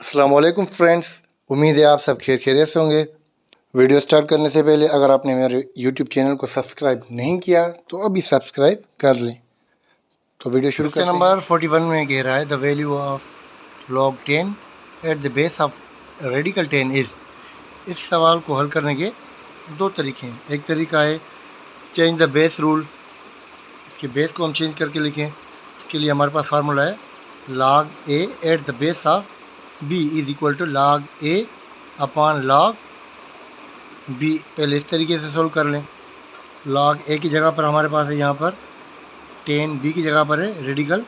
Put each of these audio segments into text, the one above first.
अस्सलाम वालेकुम फ्रेंड्स, उम्मीद है आप सब खैरियत से होंगे। वीडियो स्टार्ट करने से पहले अगर आपने मेरे यूट्यूब चैनल को सब्सक्राइब नहीं किया तो अभी सब्सक्राइब कर लें। तो वीडियो शुरू करते हैं। नंबर 41 में कह रहा है the value of log 10 eight the base of radical 10 is. इस सवाल को हल करने के दो तरीके हैं। एक तरीका है चेंज द बेस रूल, इसके बेस को हम चेंज करके लिखें। इसके लिए हमारे पास फार्मूला है log a at the base of b is equal to log a upon log b। पहले इस तरीके से सोल्व कर लें। log a की जगह पर हमारे पास है यहाँ पर 10, b की जगह पर है रेडिकल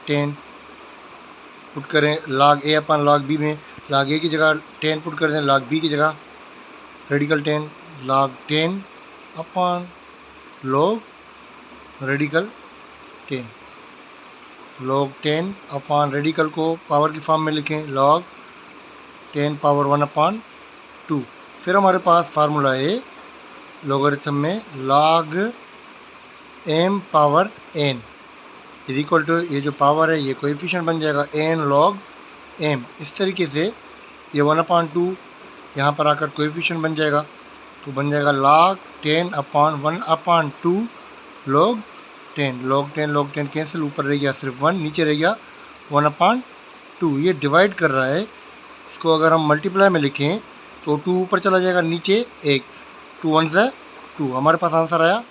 10 पुट करें। log a upon log b में log a की जगह 10 पुट कर दें, log b की जगह radical 10, log 10 upon log radical 10। log 10 upon radical को पावर की फॉर्म में लिखें, log 10 पावर 1 अपॉन 2। फिर हमारे पास फार्मूला है लोगरिथम में log m power n is equal to, ये जो पावर है ये कोएफिशिएंट बन जाएगा n log m। इस तरीके से ये 1/2 यहाँ पर आकर कोएफिशिएंट बन जाएगा, तो बन जाएगा log 10 upon 1/2 log 10। log 10 cancel, ऊपर रह गया सिर्फ 1, नीचे रह गया 1/2। ये डिवाइड कर रहा है, इसको अगर हम मल्टीप्लाई में लिखें तो 2 ऊपर चला जाएगा, नीचे 1, 2 1 ज़ा 2, हमारे पास आंसर आया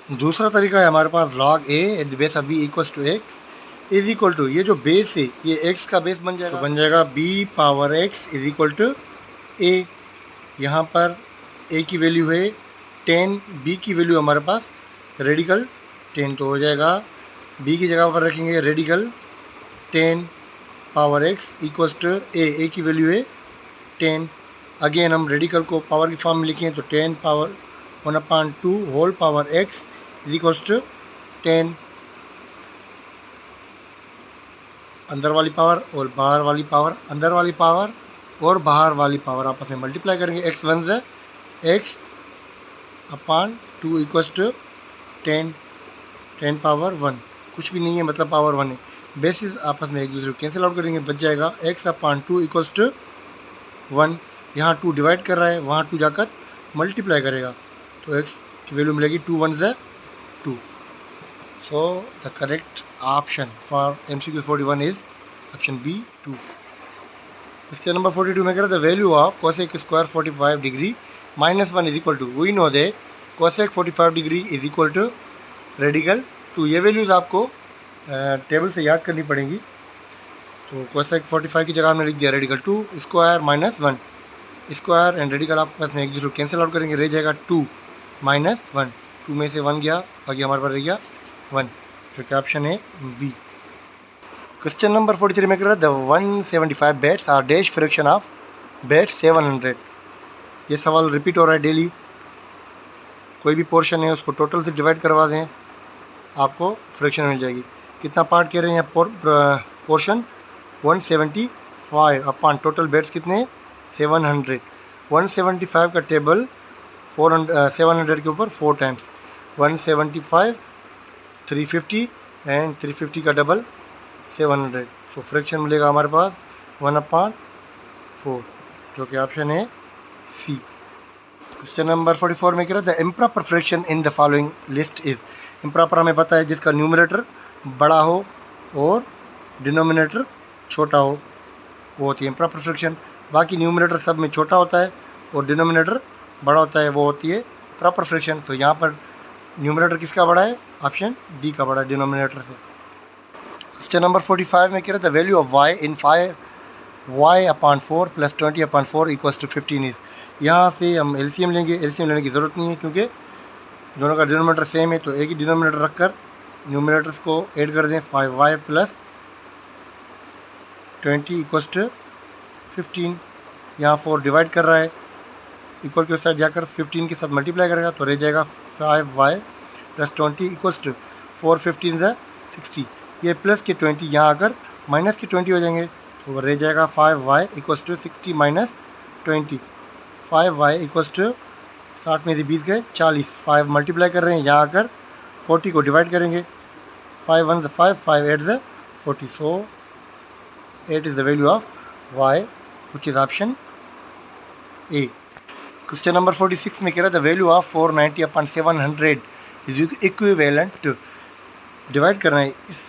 2। दूसरा तरीका है हमारे पास log a at the base of b equals to x is equal to, ये जो बेस है ये x का बेस बन जाएगा, तो बन जाएगा b power x is equal to a। यहाँ पर a की वैल्यू है 10, b की वैल्यू हमारे पास रेडिकल 10, तो हो जाएगा b की जगह पर रखेंगे radical 10 power x equals to a की वैल्यू है 10। अगेन हम रेडिकल को पावर की फॉर्म में लिखें तो 10 power 1/2 whole power x is equals to 10। अंदर वाली पावर और बाहर वाली पावर, अंदर वाली पावर और बाहर वाली पावर आपस में मल्टीप्लाई करेंगे, x 1 ज़ा x upon 2 equals to 10, 10 power 1, कुछ भी नहीं है मतलब पावर 1 है। बेसिस आपस में एक दूसरे को कैंसिल आउट करेंगे, बच जाएगा x अपॉन 2 इक्वल्स टू 1। यहाँ 2 डिवाइड कर रहा है, वहाँ 2 जाकर मल्टीप्लाई करेगा, तो x की वैल्यू मिलेगी 2 1 ज़ा 2। So the correct option for MCQ 41 is option B 2। इसके नंबर 42 में कह रहा है the value of cosec square 45 degree minus 1 is equal to, we know that cosec 45 degree is equal to radical 2। ये values आपको table से याद करनी पड़ेंगी। तो cosec 45 की जगह हमने लिख दिया radical 2 square minus 1 square, and radical आपस में एक दूसरे को कैंसिल आउट करेंगे, रह जाएगा 2 माइनस 1, 2 में से 1 गया, बाकी हमारे पास रह गया 1, जो कि ऑप्शन है बी। क्वेश्चन नंबर 43 में कह रहा है the 175 beds are dash fraction of beds 700। ये सवाल रिपीट हो रहा है डेली। कोई भी पोर्शन है उसको टोटल से डिवाइड करवा दें, आपको फ्रैक्शन मिल जाएगी। कितना पार्ट कह रहे हैं पोर्शन 175 अपॉन टोटल बेड्स कितने 700। 175 का टेबल 700 के ऊपर 4 टाइम्स, 175 350 एंड 350 का डबल 700, तो फ्रैक्शन मिलेगा हमारे पास 1/4, जो कि ऑप्शन है सी। क्वेश्चन नंबर 44 में कह रहा है the improper fraction in the following list is. Improper हमें पता है जिसका न्यूमरेटर बड़ा हो और डिनोमिनेटर छोटा हो, वो होती है इम्प्रॉपर फ्रैक्शन। बाकी न्यूमरेटर सब में छोटा होता है और डिनोमिनेटर बड़ा होता है, वो होती है प्रॉपर फ्रैक्शन। तो यहाँ पर न्यूमरेटर किसका बड़ा है, ऑप्शन डी का बड़ा है डिनोमिनेटर से। क्वेश्चन नंबर 45 में कह रहा है the value of y in 5y/4 plus 20/4 equals to 15 is. यहाँ से हम एलसीएम लेंगे, एलसीएम लेने की ज़रूरत नहीं है क्योंकि दोनों का डिनोमिनेटर सेम है, तो एक ही डिनोमिनेटर रखकर न्यूमरेटर्स को ऐड कर दें। 5y plus 20 equals to 15। यहाँ 4 डिवाइड कर रहा है, इक्वल के उस साइड जाकर 15 के साथ मल्टीप्लाई करेगा, तो रह जाएगा 5y प्लस 20 इक्वल्स टू 4 15 ज़ा 60। ये प्लस के 20 यहाँ आकर माइनस के 20 हो जाएंगे, तो रह जाएगा 5y equals to 60 minus 20। 5y equals to 60 में से 20 गए 40, 5 मल्टीप्लाई कर रहे हैं, यहाँ आकर 40 को डिवाइड करेंगे, 5 1 5 5 8 40, सो 8 is the value of y, which is option A. Question number 46 में कह रहा है the value of 490 upon 700 is equivalent to. Divide करना है, इस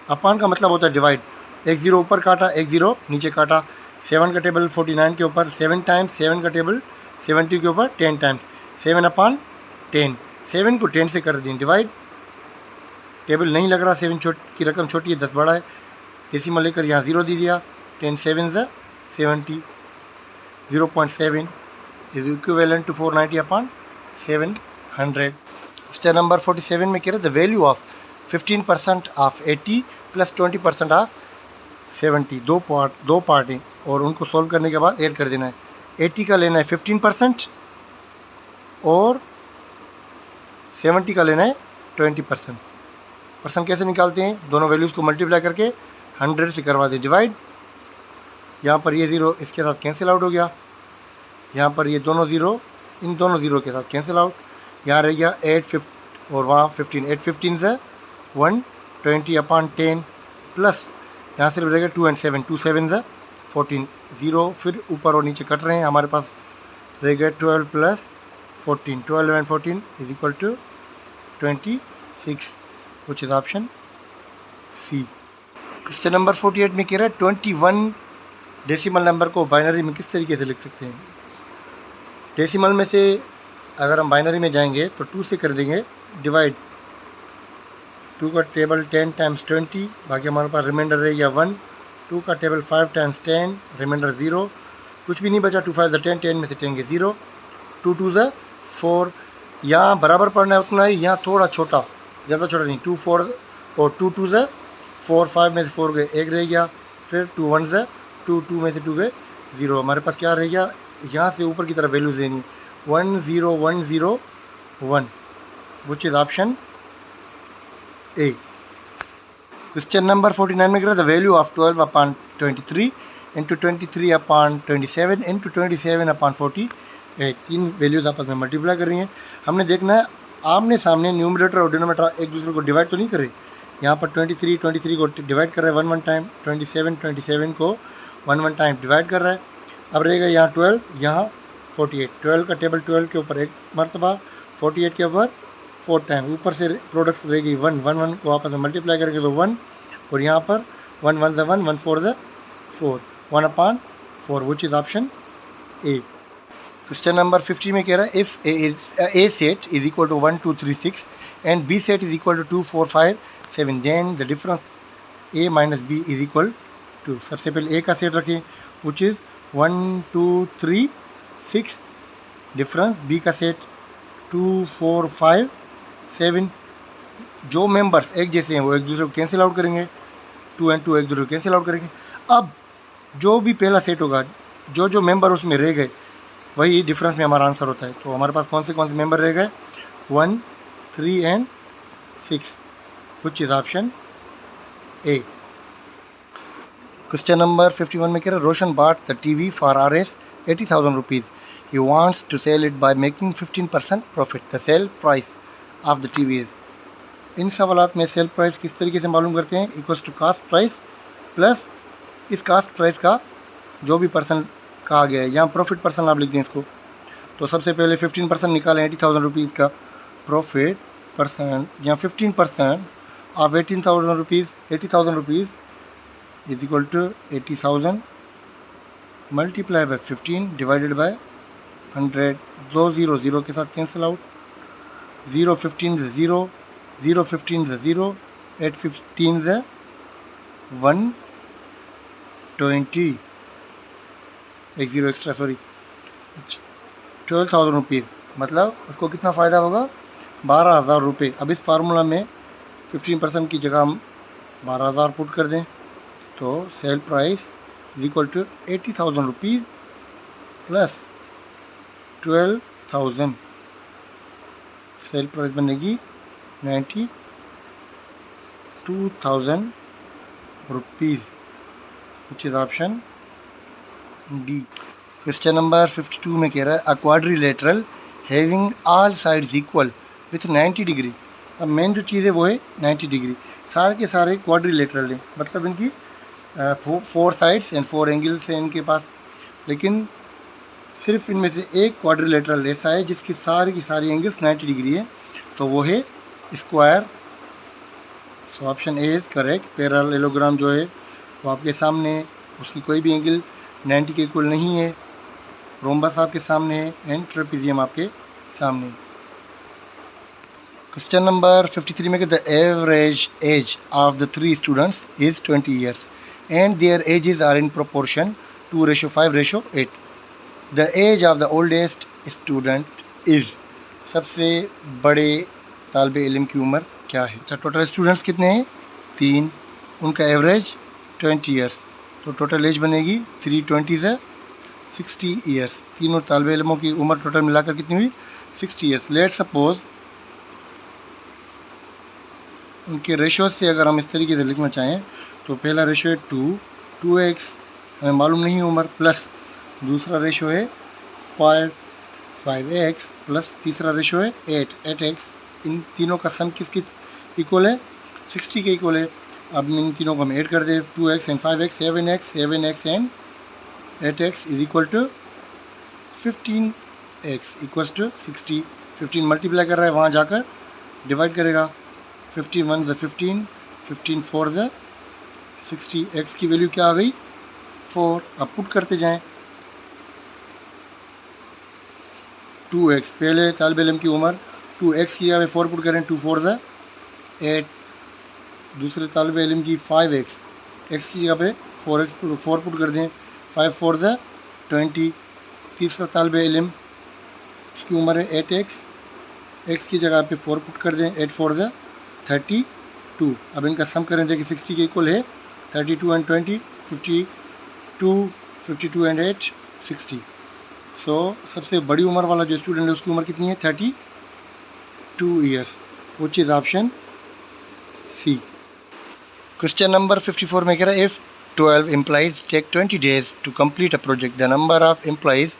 अपॉन का मतलब होता है डिवाइड। एक जीरो ऊपर काटा, एक जीरो नीचे काटा। 7 का टेबल 49 के ऊपर 7 टाइम्स, 7 का टेबल 70 के ऊपर 10 टाइम्स, 7 अपॉन 10। 7 को 10 से कर दें डिवाइड। टेबल नहीं लग रहा, 7 की रकम छोटी है, 10 बड़ा है, डेसिमल लेकर यहाँ 0 दे दिया। 10 7 70, 0.7 is equivalent to 490 upon 700. Question number 47 में कह रहे the value of 15% of 80 plus 20% of 70। दो पार्ट हैं और उनको सॉल्व करने के बाद ऐड कर देना है। 80 का लेना है 15% और 70 का लेना है 20%। परसेंट कैसे निकालते हैं? दोनों वैल्यूज़ को मल्टीप्लाई करके 100 से करवा दें डिवाइड। यहाँ पर ये ज़ीरो इसके साथ कैंसिल आउट हो गया, यहाँ पर ये दोनों ज़ीरो इन दोनों ज़ीरो के साथ कैंसिल आउट। यहाँ रह गया 8 और वहाँ 15। 8 15 से 120 अपॉन 10 प्लस यहाँ सिर्फ रहेगा 2 and 7, 2 7 से 14। ज़ीरो फिर ऊपर और नीचे कट रहे हैं, हमारे पास रह गया 12 plus 14। 12 and 14 is equal to 26, which is option C. Question number 48 में कह रहा है 21 डेसिमल नंबर को बाइनरी में किस तरीके से लिख सकते हैं? डेसिमल में से अगर हम बाइनरी में जाएंगे तो 2 से कर देंगे डिवाइड। 2 का टेबल 10 टाइम्स 20, बाकी हमारे पास रिमाइंडर रह गया 1। 2 का टेबल 5 टाइम्स 10, रिमाइंडर 0, कुछ भी नहीं बचा। 2 5 10, 10 में से 10 के 0। 2 2 4, यहाँ बराबर पढ़ना है उतना ही, यहाँ थोड़ा छोटा, ज़्यादा छोटा नहीं। 2 4 और 2 2 4, 5 में से 4 गए, 1 रह गया। फिर 2 1 2, 2 में से 2 गए 0। हमारे पास क्या रह गया? यहाँ से ऊपर की तरफ वैल्यूज देनी 1 0 1 0 1, विच is option A. Question number 49 में कह रहा है the value of 12 upon 23 into 23 upon 27 into 27 upon 48। तीन वैल्यूज आपस में मल्टीप्लाई कर रही हैं। हमने देखना है आमने सामने न्यूमरेटर और डिनोमिनेटर एक दूसरे को डिवाइड तो नहीं कर रहे। यहाँ पर 23 को डिवाइड कर रहा है 1 टाइम, 27 को 1 टाइम डिवाइड कर रहा है। अब रहेगा यहाँ 12, यहाँ 48। 12 का टेबल 12 के ऊपर एक मरतबा, 48 के ऊपर 4 टाइम। ऊपर से प्रोडक्ट्स रहेगी 1 1 1 को आपस में मल्टीप्लाई करेंगे तो 1, और यहाँ पर 1 1 1 1 4 4, 1 upon 4, which is option A. Question number 50 में कह रहा है if A set is equal to 1 2 3 6 and B set is equal to 2 4 5 7, then the difference A minus B is equal to. सबसे पहले ए का सेट रखें विच इज़ 1 2 3 6, डिफरेंस बी का set 2 4 5 7। जो मेंबर्स एक जैसे हैं वो एक दूसरे को कैंसिल आउट करेंगे, 2 and 2 एक दूसरे को कैंसिल आउट करेंगे। अब जो भी पहला सेट होगा, जो जो मेंबर उसमें रह गए, वही डिफरेंस में हमारा आंसर होता है। तो हमारे पास कौन से मेंबर रह गए? 1 3 and 6, which is option A. Question number 51 में कह रहा है Roshan bought the TV for Rs 80,000 rupees, he wants to sell it by making 15% profit, the sale price of the TV is. इन सवालात में सेल प्राइस किस तरीके से मालूम करते हैं? Equals to cost price plus इस कास्ट प्राइस का जो भी परसेंट कहा गया है, यहाँ प्रॉफिट परसेंट आप लिख दें इसको। तो सबसे पहले 15% निकालें 80,000 रुपीज़ का प्रॉफिट परसेंट, यहाँ 15% of 18,000 rupees, 80,000 rupees is equal to 80,000 multiply by 15 divided by 100। 2 0 0 के साथ कैंसिल आउट, 0 15 0, 0 15 0, 8 15 120, एक ज़ीरो एक्स्ट्रा, सॉरी, 12,000 रुपीज़, मतलब उसको कितना फ़ायदा होगा? 12,000 रुपये। अब इस फार्मूला में 15% की जगह हम 12,000 पुट कर दें तो sale price is equal to 80,000 rupees plus 12,000, sale price बनेगी 92,000 rupees, which is option D. Question number 52 में कह रहा है a quadrilateral having all sides equal with 90 degree. अब मेन जो चीज़ है वो है 90 डिग्री। सारे के सारे क्वाड्रिलेटरल हैं, मतलब इनकी 4 साइड्स एंड 4 एंगल्स हैं इनके पास, लेकिन सिर्फ इनमें से एक क्वाड्रिलेटरल ऐसा है जिसकी सारी एंगल्स 90 डिग्री है, तो वो है square. So option A is correct. Parallelogram जो है वो आपके सामने है, उसकी कोई भी एंगल 90 के इक्वल नहीं है। रोम्बस आपके सामने है एंड ट्रेपेजियम आपके सामने है। क्वेश्चन नंबर 53 में the average age of the 3 students is 20 years and their ages are in proportion 2:5:8। The age of the oldest student is, सबसे बड़े तालिब इल्म की उम्र क्या है? अच्छा, टोटल स्टूडेंट्स कितने हैं? 3, उनका एवरेज 20 ईयर्स, तो टोटल एज बनेगी 320 से 60 ईयर्स। तीनों तालिब इल्मों की उम्र टोटल मिलाकर कितनी हुई? 60 ईयर्स। लेट सपोज उनके रेशो से अगर हम इस तरीके से लिखना चाहें तो पहला रेशो है 2x हमें मालूम नहीं है उम्र, प्लस दूसरा रेशो है 5x प्लस तीसरा रेशो है 8x। इन तीनों का सम किसकी इक्वल है? 60 के इक्वल है। अब इन तीनों को हम ऐड कर दें, 2x and 5x 7x and 8x is equal to 15x equals to 60। 15 multiply कर रहा है, वहाँ जाकर डिवाइड करेगा। 15 1 ज़ 15, 15 4 ज़ 60। x की वैल्यू क्या आ गई? 4। अब पुट करते जाएं। 2x पहले तालिब इल्म की उम्र, 2x की जगह 4 पुट करें, 2 4 ज़ 8। दूसरे तालिब इल्म की 5x, x की जगह पे 4 पुट कर दें, 5 4 ज़ 20। तीसरा तालिब इल्म की उम्र है 8x, x की जगह पे 4 पुट कर दें, 8 4 ज़ 32। अब इनका सम करें, देखिए 60 के इक्वल है 32 एंड 20, 52 एंड 8 60। सो सबसे बड़ी उम्र वाला जो स्टूडेंट है उसकी उम्र कितनी है? 32 years, which is option C. Question number 54 में कह रहा है if 12 employees take 20 days to complete a project, the number of employees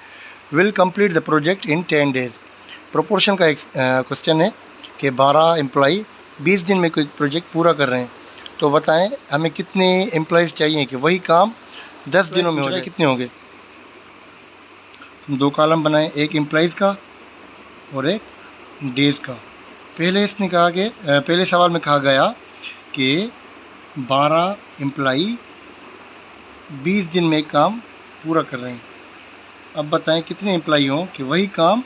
will complete the project in 10 days. Proportion का एक क्वेश्चन है कि 12 एम्प्लॉई 20 दिन में कोई प्रोजेक्ट पूरा कर रहे हैं, तो बताएं हमें कितने एम्प्लॉइज़ चाहिए कि वही काम 10 दिनों में हो जाए। कितने होंगे? दो कॉलम बनाएं, एक एम्प्लॉइज़ का और एक डेज़ का। पहले इसने कहा कि पहले सवाल में कहा गया कि 12 एम्प्लॉई 20 दिन में काम पूरा कर रहे हैं। अब बताएं कितने एम्प्लॉई हों कि वही काम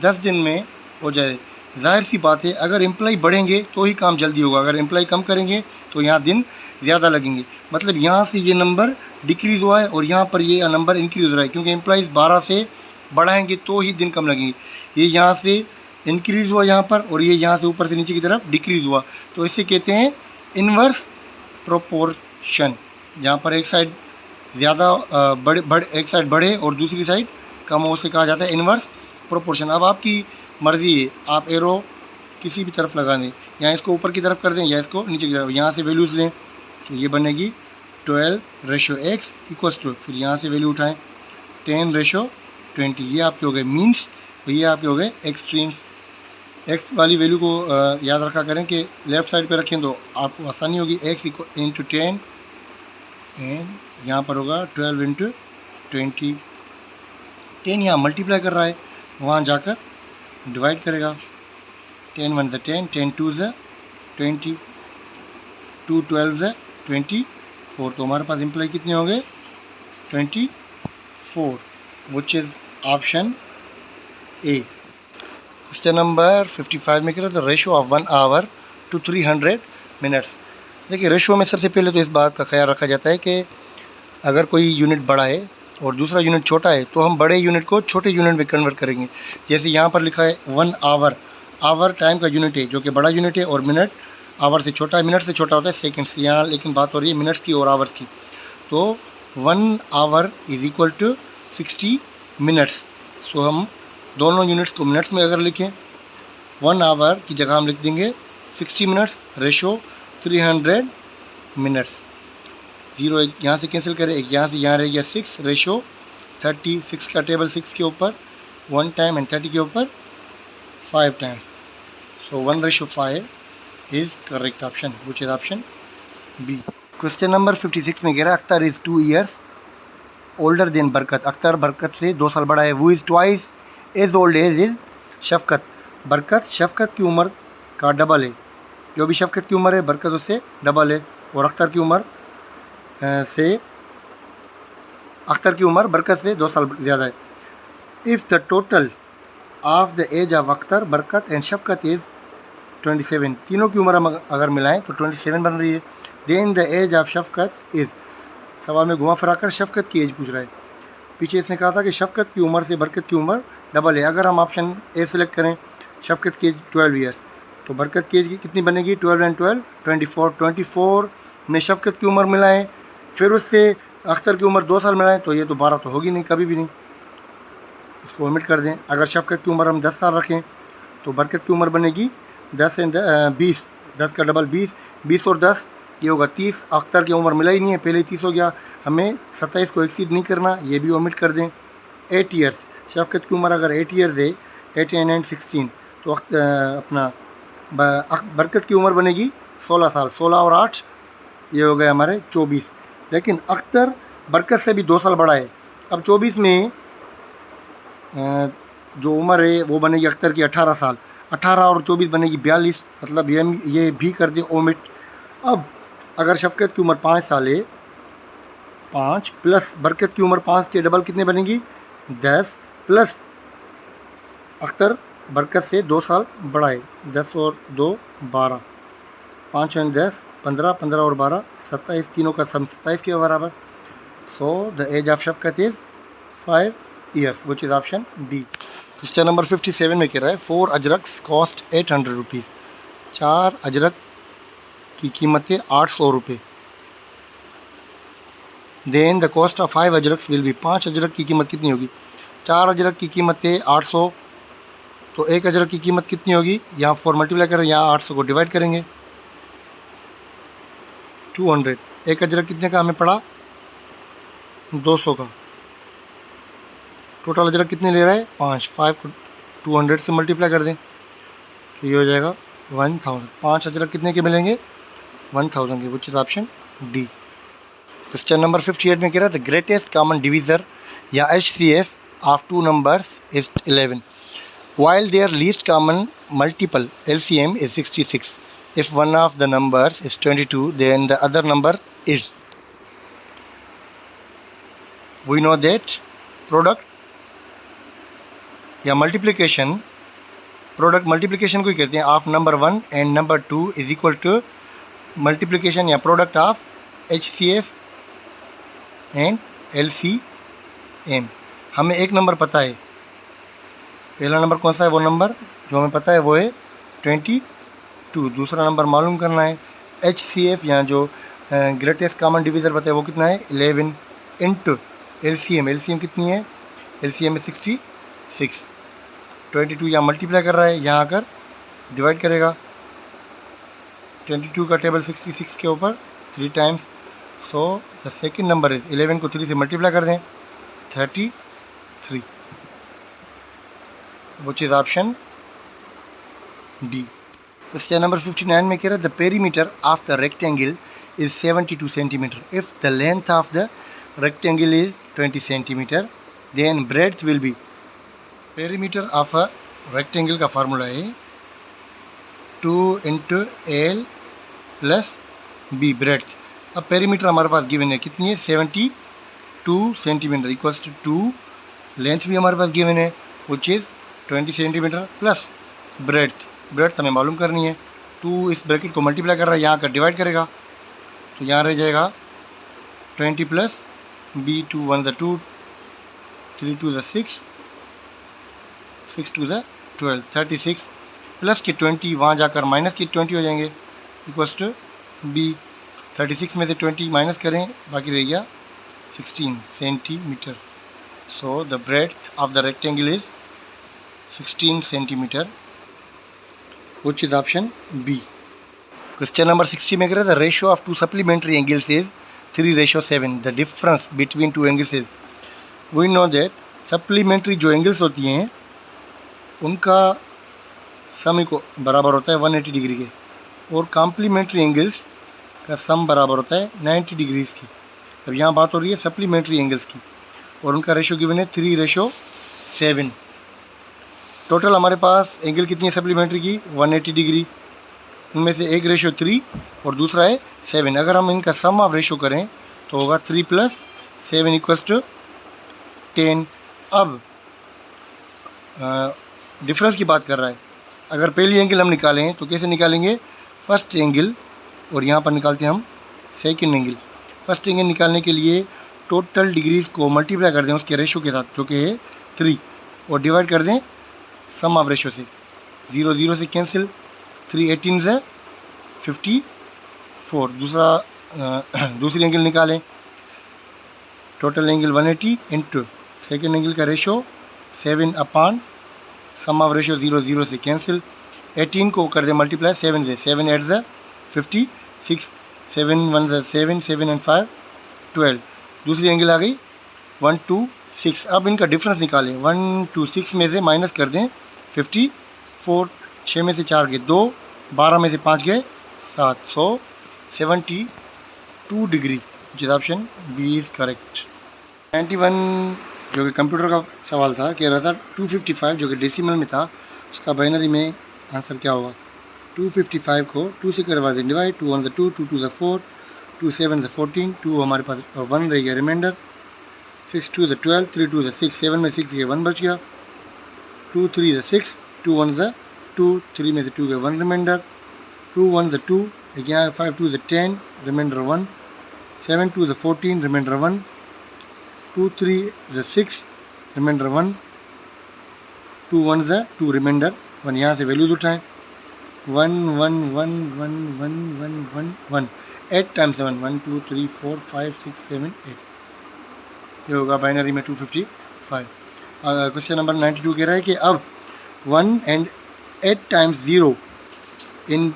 10 दिन में हो जाए। जाहिर सी बात है, अगर एम्प्लॉई बढ़ेंगे तो ही काम जल्दी होगा, अगर एम्प्लॉई कम करेंगे तो यहाँ दिन ज़्यादा लगेंगे। मतलब यहाँ से ये नंबर डिक्रीज़ हुआ है और यहाँ पर ये नंबर इंक्रीज़ हो रहा है, क्योंकि एम्प्लॉइज़ 12 से बढ़ाएंगे तो ही दिन कम लगेंगे। ये यहाँ से इंक्रीज़ हुआ यहाँ पर, और ये यहाँ से ऊपर से नीचे की तरफ डिक्रीज़ हुआ, तो इसे कहते हैं इन्वर्स प्रोपोर्शन। जहाँ पर एक साइड ज़्यादा एक साइड बढ़े और दूसरी साइड कम हो, उसे कहा जाता है इन्वर्स प्रोपोर्शन। अब आपकी मर्ज़ी है, आप एरो किसी भी तरफ लगा दें, या इसको ऊपर की तरफ कर दें या इसको नीचे की तरफ। यहाँ से वैल्यूज़ लें तो ये बनेगी 12:x इक्वल्स टू, फिर यहाँ से वैल्यू उठाएं 10:20। ये आपके हो गए मीन्स, और ये आपके हो गए एक्सट्रीम्स। x वाली वैल्यू को याद रखा करें कि लेफ़्ट साइड पे रखें तो आपको आसानी होगी। x इंटू 10 एंड यहाँ पर होगा 12 इंटू 20। 10 यहाँ मल्टीप्लाई कर रहा है, वहाँ जाकर डिवाइड करेगा। 10 1 ज़ 10, 10 2 ज़ 20, 2 12 ज़ 24। तो हमारे पास एम्प्लॉय कितने होंगे? 24, which is option A. Question number 55 में कह रहा है the ratio of 1 hour to 300 minutes. देखिए, रेशो में सबसे पहले तो इस बात का ख्याल रखा जाता है कि अगर कोई यूनिट बड़ा है और दूसरा यूनिट छोटा है तो हम बड़े यूनिट को छोटे यूनिट में कन्वर्ट करेंगे। जैसे यहाँ पर लिखा है 1 आवर, आवर टाइम का यूनिट है जो कि बड़ा यूनिट है, और मिनट आवर से छोटा है, मिनट से छोटा होता है सेकेंड्स। यहाँ लेकिन बात हो रही है मिनट्स की और आवर्स की। तो 1 hour is equal to 60 minutes. So हम दोनों यूनिट्स को मिनट्स में अगर लिखें, 1 आवर की जगह हम लिख देंगे 60 मिनट्स, रेशो 300 मिनट्स। 0 एक यहाँ से कैंसिल करें, एक यहाँ से यहाँ रह गया 6, रेशो 30। 6 का टेबल 6 के ऊपर 1 टाइम एंड 30 के ऊपर 5 times. So 1:5 is correct option, which is option B. Question number 56 में कह रहा है Akhtar is 2 years older than Barkat. Akhtar Barkat से 2 साल बड़ा है। वो is twice as old as is Shafqat. Barkat Shafqat की उम्र का डबल है। जो भी शफ़क़त की उम्र है बरकत उससे डबल है। और अख्तर की उम्र बरकत से 2 साल ज़्यादा है। If the total of the age of Akhtar Barkat and शफ़क़त is 27, तीनों की उम्र हम अगर मिलाएं तो 27 बन रही है। Then the age of Shafqat is, सवाल में घुमा फिरा कर शफ़क़त की एज पूछ रहा है। पीछे इसने कहा था कि शफ़क़त की उम्र से बरकत की उम्र डबल है। अगर हम ऑप्शन ए सेलेक्ट करें शफ़क़त की एज 12 ईयर्स, तो बरकत की एज कितनी बनेगी? 12 एंड 12 24। 24 में शफ़क़त की उम्र मिलाएं, फिर उससे अख्तर की उम्र 2 साल मिलाएं, तो ये तो 12 तो होगी नहीं, कभी भी नहीं, इसको ओमिट कर दें। अगर शफ़क़त की उम्र हम 10 साल रखें तो बरकत की उम्र बनेगी 10 एंड 20, 10 का डबल 20, 20 और 10 ये होगा 30। अख्तर की उम्र मिला ही नहीं है, पहले ही 30 हो गया, हमें 27 को एक्सीड नहीं करना, ये भी ओमिट कर दें। 8 ईयर्स, शफ़क़त की उम्र अगर 8 ईयर्स है, 8 एंड 16, तो अपना बरकत की उम्र बनेगी 16 साल। 16 और 8 ये हो गए हमारे 24। लेकिन अख्तर बरकत से भी 2 साल बड़ा है। अब 24 में जो उम्र है वो बनेगी अख्तर की 18 साल। 18 और 24 बनेगी 42, मतलब ये भी कर दे ओमिट। अब अगर शफ़क़त की उम्र 5 साल है, 5 प्लस बरकत की उम्र 5 के डबल कितने बनेगी? 10 प्लस अख्तर बरकत से 2 साल बड़ा है, 10 और 2 12, 5 और 10 15, 15 और 12 27, तीनों का सम 27 के बराबर। So the age of Shafqat is 5 years, which is option D. Question number 57 में कह रहा है 4 अजरक्स कॉस्ट 800 रुपीज़। 4 अजरक की कीमत है 800 रुपये। Then the cost of 5 ajraks will be, 5 ajrak की कीमत कितनी होगी? 4 अजरक की कीमत है 800, तो 1 अजरक की कीमत कितनी होगी? यहाँ 4 मल्टीप्लाई करें, यहाँ 800 को डिवाइड करेंगे, 200। 1 अजरक कितने का हमें पड़ा? 200 का। टोटल अजरक कितने ले रहा है? 5। 5 को 200 से मल्टीप्लाई कर दें तो ये हो जाएगा 1000। 5 अजरक कितने के मिलेंगे? 1000 के, विच is option D. Question number 58 में कह रहा है द ग्रेटेस्ट कॉमन डिवीज़र या HCF of 2 numbers is 11 while their least common multiple LCM is 66. If one of the numbers is 22 then the other number is, we know that product या multiplication, product multiplication को ही कहते हैं of number 1 and number 2 is equal to multiplication या product of HCF and LCM। हमें एक number पता है, पहला नंबर कौन सा है? वो नंबर जो हमें पता है वो है 22। दूसरा नंबर मालूम करना है। HCF या जो ग्रेटेस्ट कॉमन डिवीज़र पता है वो कितना है? 11 इंटू LCM। LCM कितनी है? LCM है 66। 22 यहाँ मल्टीप्लाई कर रहा है, यहाँ आकर डिवाइड करेगा। 22 का टेबल 66 के ऊपर 3 times, so the second number is 11 को 3 से मल्टीप्लाई कर दें 33, which is option D. Question number 59 में कह रहा है the perimeter of the rectangle is 72 centimetre. If the length of the rectangle is 20 centimetre then breadth will be. Perimeter of a rectangle का formula है 2 into L plus B breadth. अब perimeter हमारे पास given है, कितनी है? 72 centimetre equals to 2। Length भी हमारे पास गिवन है which is 20 centimetre plus breadth हमें मालूम करनी है। 2 इस ब्रैकेट को मल्टीप्लाई कर रहा है, यहाँ कर डिवाइड करेगा तो यहाँ रह जाएगा 20 प्लस बी, 2 1 ज़ 2, 3 2 ज़ 6, 6 2 ज़ 12, 36 प्लस के 20 वहाँ जाकर माइनस के 20 हो जाएंगे इक्वल्स टू बी। 36 में से 20 माइनस करें, बाकी रह गया 16 centimetre. So the breadth of the rectangle is 16 centimetre, which is option B. Question number 60 में कह रहा है the ratio of 2 supplementary angles is 3:7। The difference between 2 angles is, we know that supplementary जो angles होती हैं उनका सम को बराबर होता है 180 डिग्री के, और कॉम्प्लीमेंट्री एंगल्स का सम बराबर होता है 90 डिग्रीज़ की। अब यहाँ बात हो रही है सप्लीमेंट्री एंगल्स की और उनका रेशो गिवन है 3:7। टोटल हमारे पास एंगल कितनी है सप्लीमेंट्री की 180 डिग्री, उनमें से एक रेशो 3 और दूसरा है 7। अगर हम इनका सम ऑफ रेशो करें तो होगा 3 + 7 = 10। अब डिफरेंस की बात कर रहा है। अगर पहली एंगल हम निकालें तो कैसे निकालेंगे, फर्स्ट एंगल और यहाँ पर निकालते हैं हम सेकंड एंगल। फर्स्ट एंगल निकालने के लिए टोटल डिग्रीज़ को मल्टीप्लाई कर दें उसके रेशो के साथ जो कि है 3 और डिवाइड कर दें सम ऑफ रेशो से। 0 0 से कैंसिल, 3 18 से 54। दूसरी एंगल निकालें, total angle 180 into second angle का ratio 7 upon sum of ratio 0 0 से कैंसिल। 18 को कर दे मल्टीप्लाई 7 से, 7 8 से 56, 7 1 से 7, 7 and 5 12। दूसरी एंगल आ गई 1 2 6। अब इनका डिफरेंस निकालें, 1 2 6 में से माइनस कर दें 54, 6 में से 4 गए 2, 12 में से 5 गए 7, so 72 degree, which is option B is correct. 91 जो कि कंप्यूटर का सवाल था, कह रहा था 255 जो कि डेसिमल में था उसका बाइनरी में आंसर क्या होगा। 255 को 2 से करवा दें डिवाइड, 2 1 2, 2 2 4, 2 7 14, 2 हमारे पास 1 रह गया रिमाइंडर, 6 2 12, 3 2 6, 7 में 6 गए 1 बच गया, 2 3 6, 2 1 2, 3 में से 2 गए 1 remainder, 2 1 2 again, 5 2 10 remainder 1, 7 2 14 remainder 1, 2 3 6 remainder 1, 2 1 2 remainder 1। यहाँ से वैल्यूज उठाएं, 1 1 1 1 1 1 1 1, 8 टाइम्स 7 1 2 3 4 5 6 7 8, ये होगा बाइनरी में 255। क्वेश्चन नंबर 92 कह रहा है कि अब 1 and 8 टाइम्स 0 इन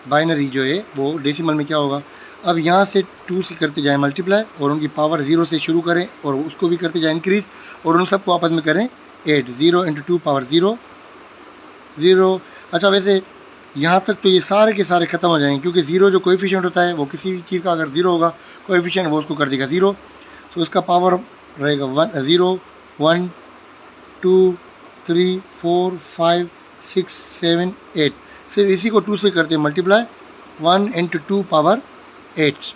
बाइनरी जो है वो डेसिमल में क्या होगा। अब यहाँ से 2 से करते जाएं मल्टीप्लाई और उनकी पावर 0 से शुरू करें और उसको भी करते जाएं इंक्रीज और उन सबको आपस में करें 8, 0 × 2 पावर 0 0। अच्छा, वैसे यहाँ तक तो ये सारे के सारे ख़त्म हो जाएंगे क्योंकि 0 जो कोएफिशिएंट होता है वो किसी भी चीज़ का अगर 0 होगा कोएफिशिएंट वो उसको कर देगा 0, तो उसका पावर रहेगा 1 0 1 2 3 4 5 6 7 8। सिर्फ इसी को 2 से करते हैं multiply, 1 × 2 power 8,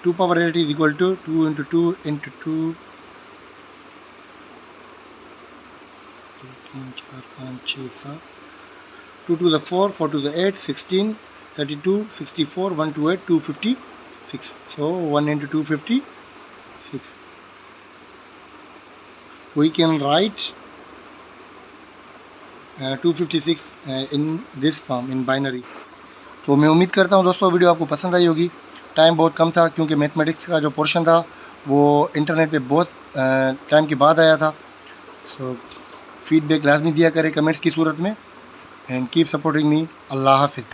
2 power 8 is equal to 2 × 2 × 2, 3 4 5 6 7, 2 to the 4, 4 to the 8, 16, 32, 64, 1 to 8, 256. So 1 × 256. We can write 256 in this form in binary. तो मैं उम्मीद करता हूँ दोस्तों वीडियो आपको पसंद आई होगी। टाइम बहुत कम था क्योंकि मैथमेटिक्स का जो पोर्शन था वो इंटरनेट पे बहुत टाइम के बाद आया था। सो फीडबैक लाजमी दिया करें कमेंट्स की सूरत में एंड कीप सपोर्टिंग मी। अल्लाह हाफिज़।